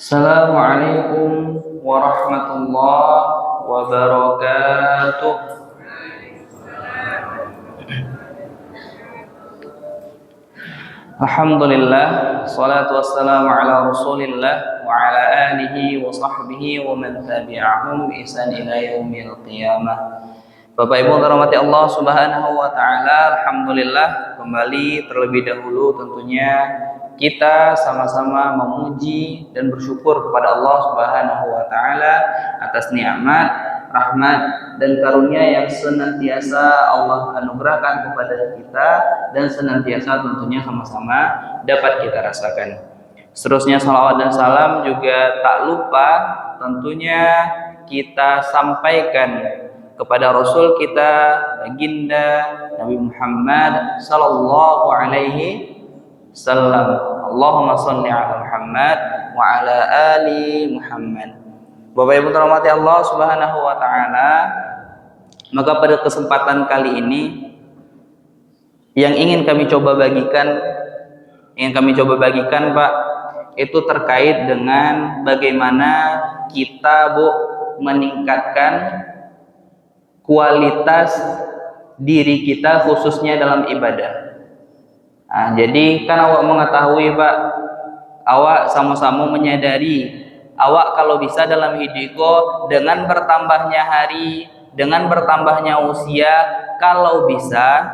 Assalamualaikum warahmatullahi wabarakatuh. Alhamdulillah, salatu wassalamu ala rasulillah wa ala alihi wa sahbihi wa man tabi'ahum bi ihsan ila yaumil qiyamah. Bapak Ibu dirahmati Allah Subhanahu wa taala, alhamdulillah kembali terlebih dahulu tentunya kita sama-sama memuji dan bersyukur kepada Allah Subhanahu wa taala atas nikmat, rahmat dan karunia yang senantiasa Allah anugerahkan kepada kita dan senantiasa tentunya sama-sama dapat kita rasakan. Seterusnya salawat dan salam juga tak lupa tentunya kita sampaikan kepada Rasul kita baginda Nabi Muhammad sallallahu alaihi wasallam. Allahumma shalli ala Muhammad wa ala ali Muhammad. Bapak Ibu dirahmati Allah Subhanahu wa taala, maka pada kesempatan kali ini yang ingin kami coba bagikan Pak, itu terkait dengan bagaimana kita meningkatkan kualitas diri kita khususnya dalam ibadah. Nah, jadi kan awak mengetahui Pak, awak sama-sama menyadari awak kalau bisa dalam hidupku dengan bertambahnya hari, dengan bertambahnya usia, kalau bisa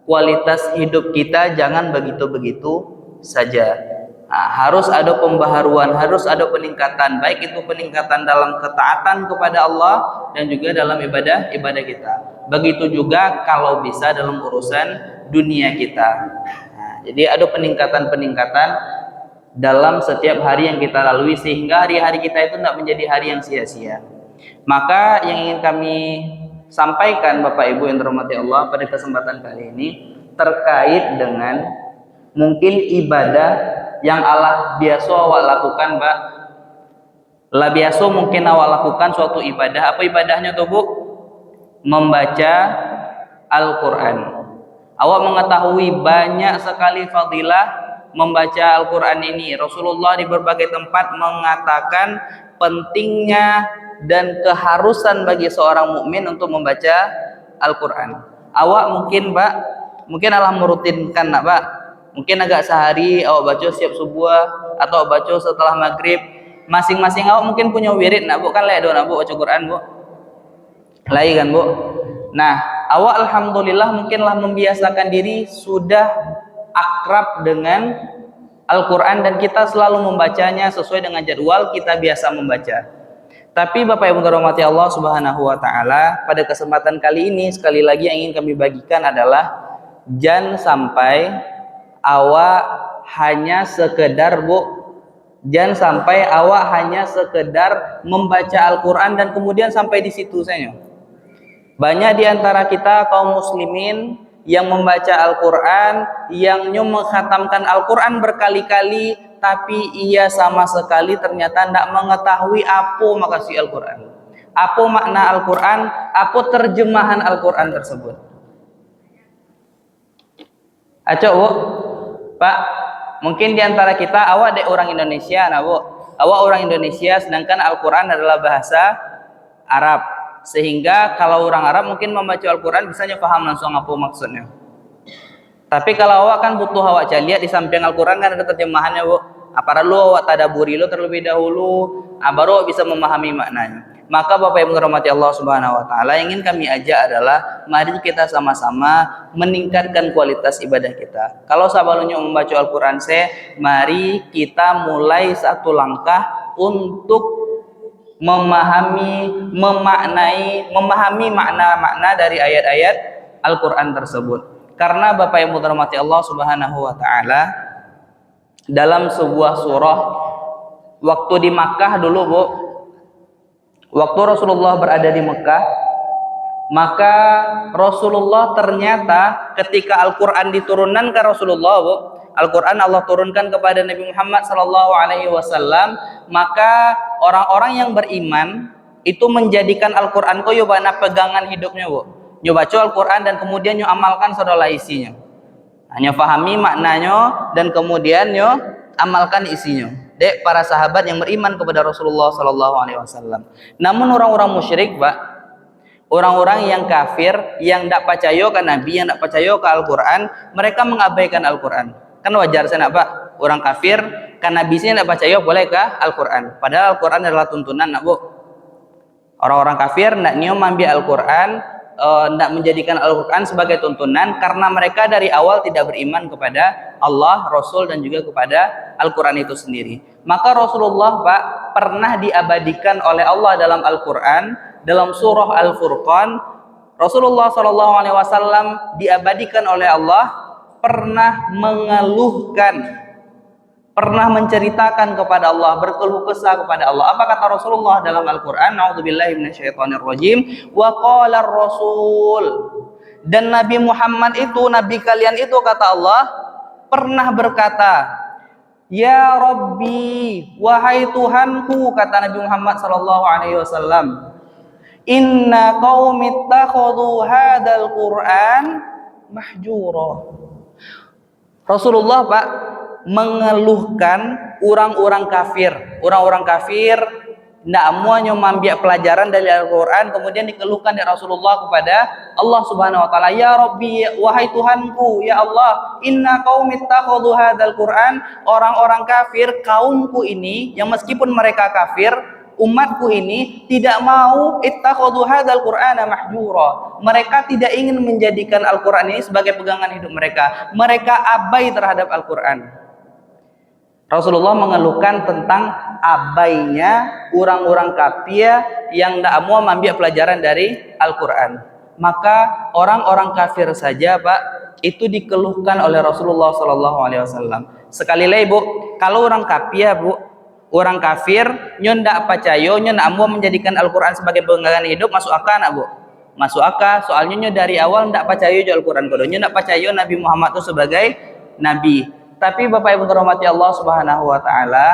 kualitas hidup kita jangan begitu-begitu saja. Nah, harus ada pembaharuan, harus ada peningkatan, baik itu peningkatan dalam ketaatan kepada Allah dan juga dalam ibadah kita. Begitu juga kalau bisa dalam urusan dunia kita. Nah, jadi ada peningkatan dalam setiap hari yang kita lalui sehingga hari-hari kita itu tidak menjadi hari yang sia-sia. Maka yang ingin kami sampaikan Bapak Ibu yang dirahmati Allah pada kesempatan kali ini terkait dengan mungkin ibadah yang Allah biasa awak lakukan Pak. Lah biasa mungkin awak lakukan suatu ibadah. Apa ibadahnya tuh Bu? Membaca Al-Quran. Awak mengetahui banyak sekali fadilah membaca Al-Quran ini. Rasulullah di berbagai tempat mengatakan pentingnya dan keharusan bagi seorang mukmin untuk membaca Al-Quran. Awak mungkin Pak, mungkin Allah merutinkan Pak. Mungkin agak sehari awak baca setiap subuh atau baca setelah maghrib. Masing-masing awak mungkin punya wirid nak Bu, kan lek do nak Bu baca Quran Bu. Lai kan Bu. Nah, awak alhamdulillah mungkinlah membiasakan diri sudah akrab dengan Al-Quran dan kita selalu membacanya sesuai dengan jadwal kita biasa membaca. Tapi Bapak Ibu dirahmati Allah Subhanahu wa taala, pada kesempatan kali ini sekali lagi yang ingin kami bagikan adalah jangan sampai awak hanya sekedar jangan sampai awak hanya sekedar membaca Al-Quran dan kemudian sampai di situ saja. Banyak di antara kita kaum muslimin yang membaca Al-Quran, yang mengkhatamkan Al-Quran berkali-kali, tapi ia sama sekali ternyata tidak mengetahui apa maksud Al-Quran, apa makna Al-Quran, apa terjemahan Al-Quran tersebut. Acok Bu, Pak, mungkin di antara kita awak dek orang Indonesia, nah Bu, awak orang Indonesia sedangkan Al-Quran adalah bahasa Arab. Sehingga kalau orang Arab mungkin membaca Al-Quran bisanya paham langsung apa maksudnya. Tapi kalau awak kan butuh awak lihat di samping Al-Quran kan ada terjemahannya Bu. Apa perlu awak tadaburi lo terlebih dahulu, baru awak bisa memahami maknanya. Maka Bapak Ibu dirahmati Allah Subhanahu wa taala, yang ingin kami ajak adalah mari kita sama-sama meningkatkan kualitas ibadah kita. Kalau sebelumnya membaca Al-Quran mari kita mulai satu langkah untuk memahami makna-makna dari ayat-ayat Al-Quran tersebut. Karena Bapak Ibu dirahmati Allah Subhanahu wa taala, dalam sebuah surah waktu di Makkah dulu Bu, waktu Rasulullah berada di Mekah, maka Rasulullah ternyata ketika Al-Quran diturunkan ke Rasulullah Bu, Al-Quran Allah turunkan kepada Nabi Muhammad SAW, maka orang-orang yang beriman itu menjadikan Al-Quran koyo bana pegangan hidupnya Bu. Nyo baca Al-Quran dan kemudian nyo amalkan saudara isinya. Hanya pahami maknanya dan kemudian nyo amalkan isinya. dek para sahabat yang beriman kepada Rasulullah sallallahu alaihi wasallam. Namun orang-orang musyrik, Pak, orang-orang yang kafir, yang tidak percaya ke Nabi, yang tidak percaya ke Al-Quran, mereka mengabaikan Al-Quran. Kan wajar saya, Pak, orang kafir karena Nabi-nya tidak percaya boleh ke Al-Quran. Padahal Al-Quran adalah tuntunan, nak Bu. Orang-orang kafir tidak niat mengambil Al-Quran, tidak menjadikan Al-Quran sebagai tuntunan karena mereka dari awal tidak beriman kepada Allah, Rasul, dan juga kepada Al-Quran itu sendiri. Maka Rasulullah, Pak, pernah diabadikan oleh Allah dalam Al-Quran, dalam surah Al-Furqan. Rasulullah SAW diabadikan oleh Allah pernah mengeluhkan, pernah menceritakan kepada Allah, berkeluh kesah kepada Allah. Apa kata Rasulullah dalam Al-Quran? A'udzubillahi minasyaitonirrajim. Wa qala ar-rasul, dan Nabi Muhammad itu, Nabi kalian itu, kata Allah, pernah berkata, ya Rabbi, wahai Tuhanku, kata Nabi Muhammad sallallahu alaihi wasallam, inna qaumi ittakhadhu hadzal Qur'an mahjura. Rasulullah, Pak, mengeluhkan orang-orang kafir. Orang-orang kafir tidak mau mengambil pelajaran dari Al-Quran, kemudian dikeluhkan dari Rasulullah kepada Allah Subhanahu Wa Taala. Ya Rabbi, wahai Tuhanku, ya Allah, inna qaumi ittakhadhu hadzal Qur'an, orang-orang kafir, kaumku ini, yang meskipun mereka kafir, umatku ini tidak mau ittakhadhu hadzal Qur'ana mahjura. Mereka tidak ingin menjadikan Al-Quran ini sebagai pegangan hidup mereka. Mereka abai terhadap Al-Quran. Rasulullah mengeluhkan tentang abainya orang-orang kafir yang tidak mau mengambil pelajaran dari Al-Quran. Maka orang-orang kafir saja, Pak, itu dikeluhkan oleh Rasulullah SAW. Sekali lagi, Bu, kalau orang kafir, Bu, orang kafir, nyon tidak percaya, nyon tidak mau menjadikan Al-Quran sebagai pegangan hidup, masuk akal, nak, Bu? Masuk akal, soalnya nyon dari awal tidak percaya Al-Quran, nyon tidak percaya Nabi Muhammad itu sebagai Nabi. Tapi Bapak Ibu terhormati Allah Subhanahu Wa Taala,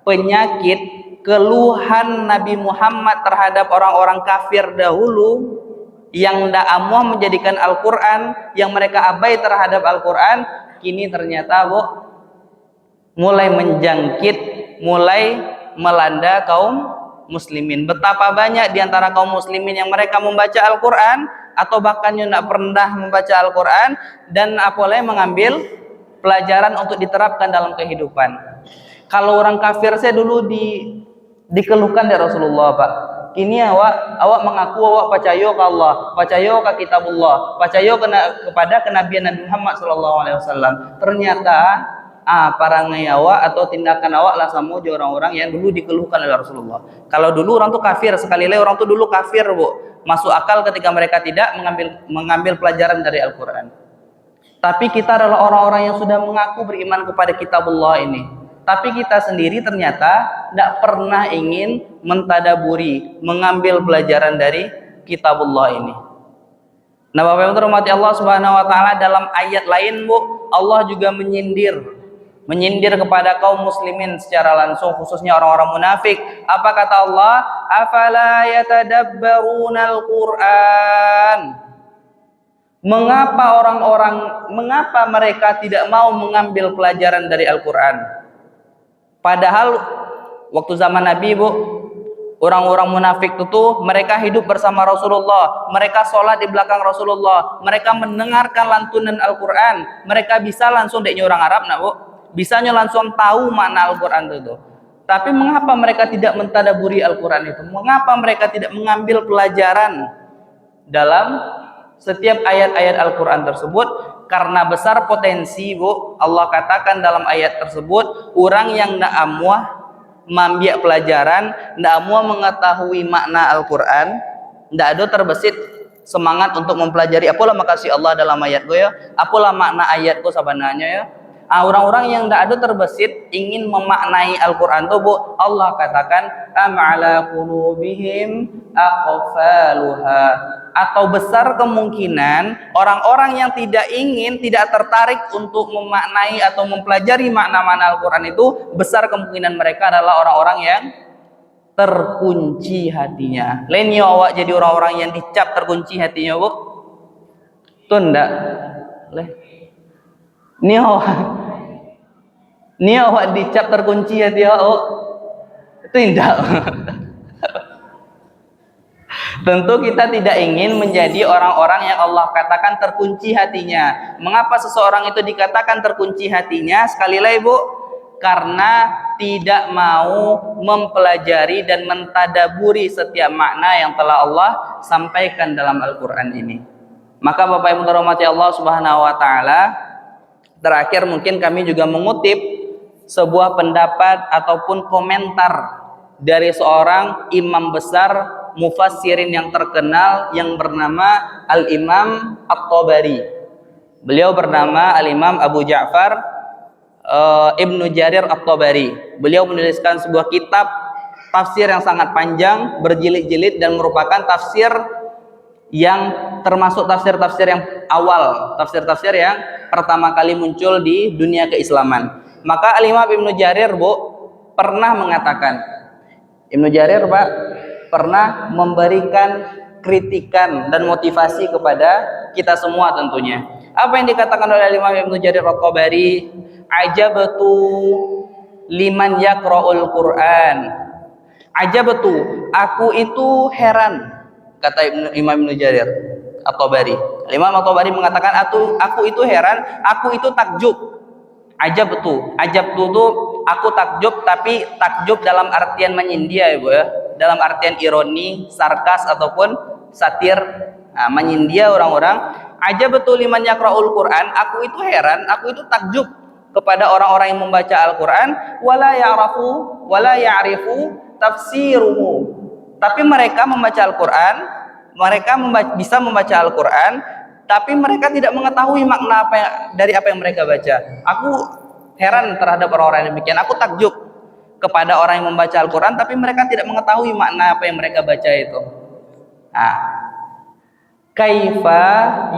penyakit keluhan Nabi Muhammad terhadap orang-orang kafir dahulu yang tidak mau menjadikan Al-Quran, yang mereka abai terhadap Al-Quran, kini ternyata, Bu, mulai menjangkit, mulai melanda kaum muslimin. Betapa banyak di antara kaum muslimin yang mereka membaca Al-Quran atau bahkan yang tidak pernah membaca Al-Quran dan apalagi mengambil pelajaran untuk diterapkan dalam kehidupan. Kalau orang kafir saya dulu dikeluhkan dari Rasulullah, Pak. Kini awak mengaku awak percaya ke Allah, percaya ke kitabullah, percaya kepada kenabian Nabi Muhammad SAW. Ternyata para ngayawa atau tindakan awak lah sama orang-orang yang dulu dikeluhkan oleh Rasulullah. Kalau dulu orang tuh kafir, sekali lagi orang tuh dulu kafir, Bu. Masuk akal ketika mereka tidak mengambil pelajaran dari Al-Quran. Tapi kita adalah orang-orang yang sudah mengaku beriman kepada kitabullah ini. Tapi kita sendiri ternyata tidak pernah ingin mentadaburi, mengambil pelajaran dari kitabullah ini. Nah, Bapak Ibu terhormati Allah Subhanahu Wa Taala, dalam ayat lain, Bu, Allah juga menyindir kepada kaum muslimin secara langsung, khususnya orang-orang munafik. Apa kata Allah? Afala yatadabbarunal Qur'an. Mengapa mereka tidak mau mengambil pelajaran dari Al-Quran? Padahal waktu zaman Nabi, Bu, orang-orang munafik itu mereka hidup bersama Rasulullah, mereka sholat di belakang Rasulullah, mereka mendengarkan lantunan Al-Quran, mereka bisa langsung deknya orang Arab, nak, Bu, bisanya langsung tahu makna Al-Quran itu. Tapi mengapa mereka tidak mentadaburi Al-Quran itu? Mengapa mereka tidak mengambil pelajaran dalam setiap ayat-ayat Al-Quran tersebut? Karena besar potensi, Bu, Allah katakan dalam ayat tersebut, orang yang tidak amuah mengambil pelajaran, tidak amuah mengetahui makna Al-Quran, tidak ada terbesit semangat untuk mempelajari. Apalah makasih Allah dalam ayat gue ya, apalah makna ayat gue sebenarnya ya. Orang-orang yang tidak ada terbesit ingin memaknai Al-Quran itu, Bu, Allah katakan am ala qulubihim aqfaluha, atau besar kemungkinan orang-orang yang tidak tertarik untuk memaknai atau mempelajari makna-makna Al-Quran itu, besar kemungkinan mereka adalah orang-orang yang terkunci hatinya. Lain ya awak jadi orang-orang yang dicap terkunci hatinya, Bu? Tuh ndak? Leh. Ini awak Ini awak dicap terkunci hati awak. Itu indah. Tentu kita tidak ingin menjadi orang-orang yang Allah katakan terkunci hatinya. Mengapa seseorang itu dikatakan terkunci hatinya? Sekali lagi Bu, karena tidak mau mempelajari dan mentadaburi setiap makna yang telah Allah sampaikan dalam Al-Quran ini. Maka Bapak Ibu terhormati Allah Subhanahu wa Ta'ala, terakhir mungkin kami juga mengutip sebuah pendapat ataupun komentar dari seorang imam besar mufassirin yang terkenal yang bernama Al-Imam At-Tabari. Beliau bernama Al-Imam Abu Ja'far Ibnu Jarir At-Tabari. Beliau menuliskan sebuah kitab tafsir yang sangat panjang, berjilid-jilid, dan merupakan tafsir yang termasuk tafsir-tafsir yang awal, tafsir-tafsir yang pertama kali muncul di dunia keislaman. Maka Al-Imam Ibnu Jarir Bu pernah mengatakan, Ibnu Jarir Pak pernah memberikan kritikan dan motivasi kepada kita semua tentunya. Apa yang dikatakan oleh Imam Ibnu Jarir At-Tabari? Ajabtu liman yaqra'ul Qur'an. Ajabtu, aku itu heran, kata Imam Ibnu Jarir At-Tabari. Imam At-Tabari mengatakan aku itu heran, aku itu takjub. Ajabtu itu aku takjub, tapi takjub dalam artian menyindir ya Bu ya, dalam artian ironi, sarkas ataupun satir, menyindir orang-orang. Ajabtu liman yaqra'ul Qur'an, aku itu heran, aku itu takjub kepada orang-orang yang membaca Al-Qur'an, wala ya'rifu tafsiruhu. Tapi mereka membaca Al-Qur'an, mereka bisa membaca Al-Qur'an, tapi mereka tidak mengetahui makna dari apa yang mereka baca. Aku heran terhadap orang-orang yang demikian. Aku takjub kepada orang yang membaca Al-Quran, tapi mereka tidak mengetahui makna apa yang mereka baca itu. Kaifa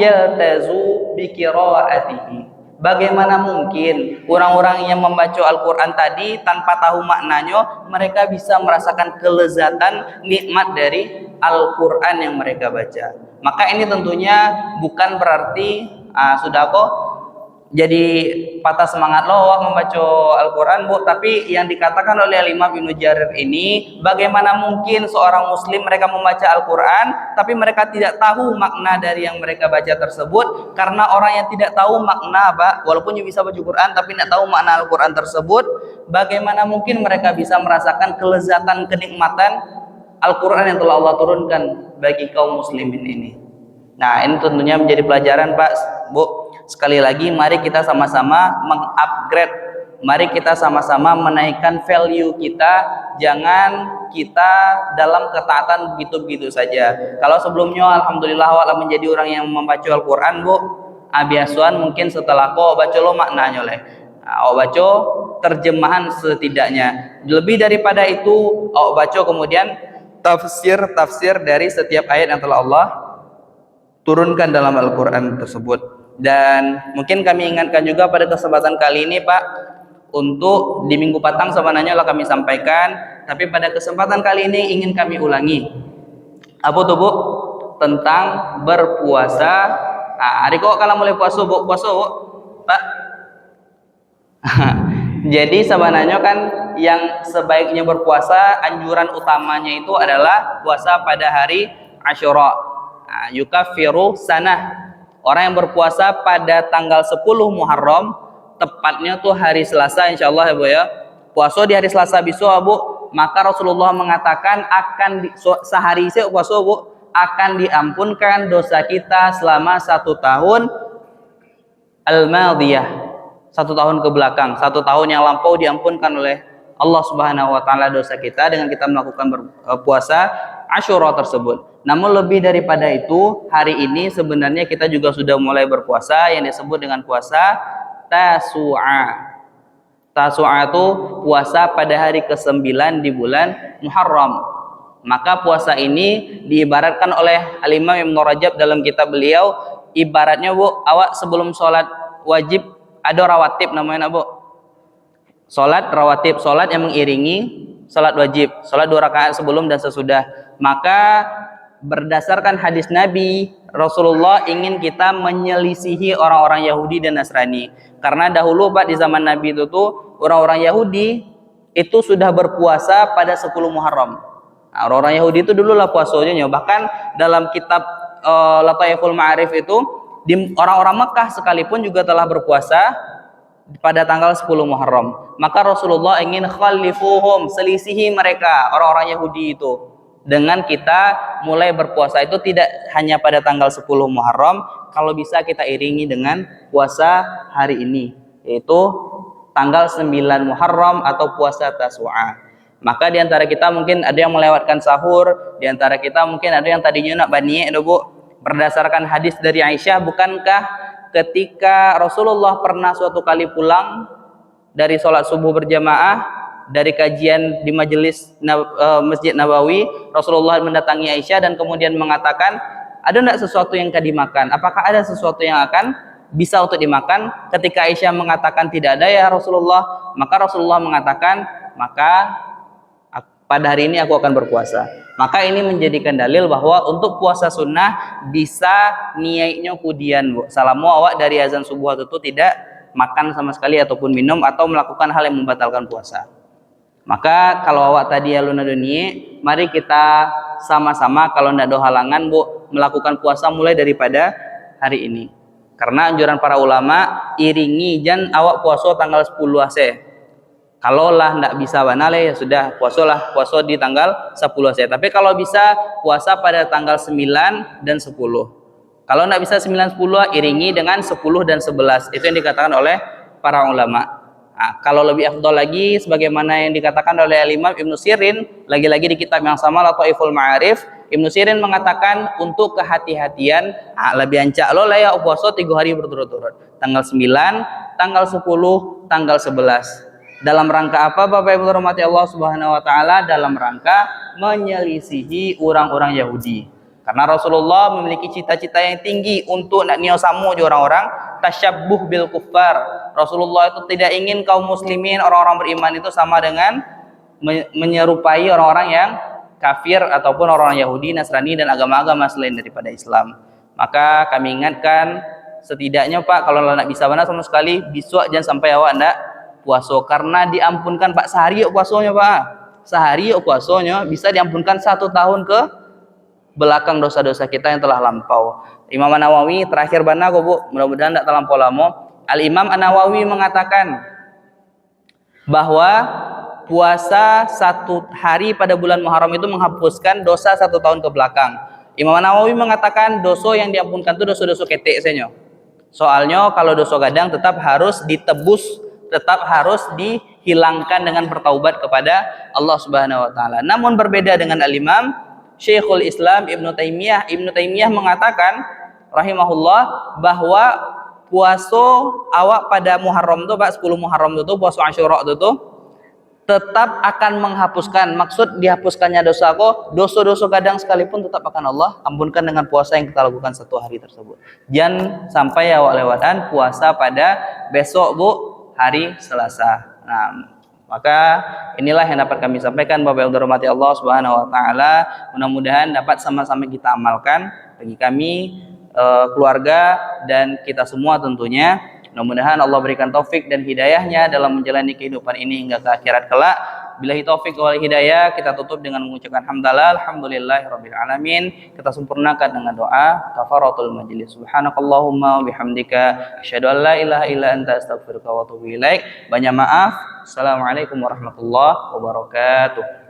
yaltazu bi qiraatihi. Bagaimana mungkin orang-orang yang membaca Al-Quran tadi tanpa tahu maknanya, mereka bisa merasakan kelezatan nikmat dari Al-Quran yang mereka baca. Maka ini tentunya bukan berarti sudah kok jadi patah semangat loh membaca Al-Quran Bu, tapi yang dikatakan oleh Imam Ibnu Jarir ini, bagaimana mungkin seorang muslim mereka membaca Al-Quran tapi mereka tidak tahu makna dari yang mereka baca tersebut. Karena orang yang tidak tahu makna Pak, walaupun dia bisa baca Quran tapi tidak tahu makna Al-Quran tersebut, bagaimana mungkin mereka bisa merasakan kelezatan, kenikmatan Al-Quran yang telah Allah turunkan bagi kaum muslimin ini. Nah, ini tentunya menjadi pelajaran Pak Bu. Sekali lagi, mari kita sama-sama mengupgrade, mari kita sama-sama menaikkan value kita. Jangan kita dalam ketaatan begitu-begitu saja. Kalau sebelumnya alhamdulillah awak menjadi orang yang membaca Al-Quran Bu, biasuan mungkin setelah kau baca lo maknanya oleh awak baca terjemahan setidaknya. Lebih daripada itu awak baca kemudian tafsir dari setiap ayat yang telah Allah turunkan dalam Al-Quran tersebut. Dan mungkin kami ingatkan juga pada kesempatan kali ini Pak, untuk di minggu patang sebenarnya lah kami sampaikan, tapi pada kesempatan kali ini ingin kami ulangi. Apa tuh Bu? Tentang berpuasa. Hari kok kalau mulai puasa Bu Pak? Jadi sebenarnya kan yang sebaiknya berpuasa, anjuran utamanya itu adalah puasa pada hari Asyura. Yukaffiru sanah. Orang yang berpuasa pada tanggal 10 Muharram, tepatnya tuh hari Selasa insyaallah ya Bu ya. Puasa di hari Selasa besok Bu, maka Rasulullah mengatakan sehari saya puasa Bu, akan diampunkan dosa kita selama 1 tahun al-madiyah, 1 tahun ke belakang, 1 tahun yang lampau diampunkan oleh Allah Subhanahu wa Ta'ala dosa kita dengan kita melakukan puasa Asyura tersebut. Namun lebih daripada itu, hari ini sebenarnya kita juga sudah mulai berpuasa yang disebut dengan puasa Tasu'a. Tasu'a itu puasa pada hari ke-9 di bulan Muharram. Maka puasa ini diibaratkan oleh Al-Imam Ibnu Rajab dalam kitab beliau, ibaratnya Bu, awak sebelum sholat wajib ada rawatib namanya Bu. Sholat rawatib, sholat yang mengiringi sholat wajib, sholat 2 rakaat sebelum dan sesudah. Maka berdasarkan hadis Nabi, Rasulullah ingin kita menyelisihi orang-orang Yahudi dan Nasrani. Karena dahulu Pak di zaman Nabi itu tuh orang-orang Yahudi itu sudah berpuasa pada 10 Muharram. Nah, orang-orang Yahudi itu dulu lah puasanya. Bahkan dalam kitab Lataiful Ma'arif itu orang-orang Mekah sekalipun juga telah berpuasa pada tanggal 10 Muharram. Maka Rasulullah ingin khalifuhum, selisihi mereka orang-orang Yahudi itu dengan kita mulai berpuasa itu tidak hanya pada tanggal 10 Muharram, kalau bisa kita iringi dengan puasa hari ini, yaitu tanggal 9 Muharram atau puasa Tasu'a. Maka di antara kita mungkin ada yang melewatkan sahur, di antara kita mungkin ada yang tadinya nak baniye Bu. Berdasarkan hadis dari Aisyah, bukankah ketika Rasulullah pernah suatu kali pulang dari sholat subuh berjamaah dari kajian di majelis Masjid Nabawi, Rasulullah mendatangi Aisyah dan kemudian mengatakan, ada enggak sesuatu yang akan dimakan? Apakah ada sesuatu yang akan bisa untuk dimakan? Ketika Aisyah mengatakan tidak ada ya Rasulullah, maka Rasulullah mengatakan, maka pada hari ini aku akan berpuasa. Maka ini menjadikan dalil bahwa untuk puasa sunnah bisa niatnya kudian Bu. Salamu awak dari azan subuh itu tidak makan sama sekali ataupun minum atau melakukan hal yang membatalkan puasa. Maka kalau awak tadi aluna dunia, mari kita sama-sama kalau tidak ada halangan Bu melakukan puasa mulai daripada hari ini. Karena anjuran para ulama iringi jan awak puasa tanggal 10 ase. Kalau lah tidak bisa banale ya sudah puasa di tanggal 10 ase. Tapi kalau bisa puasa pada tanggal 9 dan 10. Kalau tidak bisa 9 10 iringi dengan 10 dan 11. Itu yang dikatakan oleh para ulama. Nah, kalau lebih afdal lagi sebagaimana yang dikatakan oleh Imam Ibnu Sirin, lagi-lagi di kitab yang sama Lataiful Ma'arif, Ibnu Sirin mengatakan untuk kehati-hatian lebih ancak lo lah ya puasa 3 hari berturut-turut. Tanggal 9, tanggal 10, tanggal 11. Dalam rangka apa Bapak Ibu rahmati Allah Subhanahu wa taala? Dalam rangka menyelisihi orang-orang Yahudi. Karena Rasulullah memiliki cita-cita yang tinggi untuk nak niosamu di orang-orang tasyabbuh bil kuffar. Rasulullah itu tidak ingin kaum muslimin, orang-orang beriman itu sama dengan menyerupai orang-orang yang kafir ataupun orang Yahudi, Nasrani dan agama-agama selain daripada Islam. Maka kami ingatkan setidaknya Pak, kalau nak bisa benar sama sekali besok jangan sampai awak ndak puasa, karena diampunkan Pak sehari yuk puasanya Pak. Sehari yuk puasanya bisa diampunkan 1 tahun ke belakang dosa-dosa kita yang telah lampau. Imam An-Nawawi terakhir bana kok Bu, mudah-mudahan tidak terlampau lama. Al-Imam An-Nawawi mengatakan bahwa puasa 1 hari pada bulan Muharram itu menghapuskan dosa 1 tahun ke belakang. Imam An-Nawawi mengatakan dosa yang diampunkan itu dosa-dosa ketek saja. Soalnya kalau dosa gadang tetap harus ditebus, tetap harus dihilangkan dengan bertaubat kepada Allah Subhanahu wa taala. Namun berbeda dengan Al-Imam Syekhul Islam Ibnu Taimiyah mengatakan rahimahullah bahwa puasa awak pada Muharram itu Pak, 10 Muharram itu puasa Asyura itu tetap akan menghapuskan, maksud dihapuskannya dosa-dosa kadang sekalipun tetap akan Allah ampunkan dengan puasa yang kita lakukan 1 hari tersebut. Jangan sampai awak lewatkan puasa pada besok Bu, hari Selasa. Nah, maka inilah yang dapat kami sampaikan Bapak Ibu rahmati Allah Subhanahu wa taala. Mudah-mudahan dapat sama-sama kita amalkan bagi kami, keluarga dan kita semua tentunya. Mudah-mudahan Allah berikan taufik dan hidayahnya dalam menjalani kehidupan ini hingga ke akhirat kelak. Billahi taufik wal hidayah. Kita tutup dengan mengucapkan hamdalah alhamdulillahirabbil alamin. Kita sempurnakan dengan doa kafaratul majlis. Subhanakallahumma wa bihamdika asyhadu an la ilaha illa anta astaghfiruka wa atubu ilaik. Banyak maaf. Assalamualaikum warahmatullahi wabarakatuh.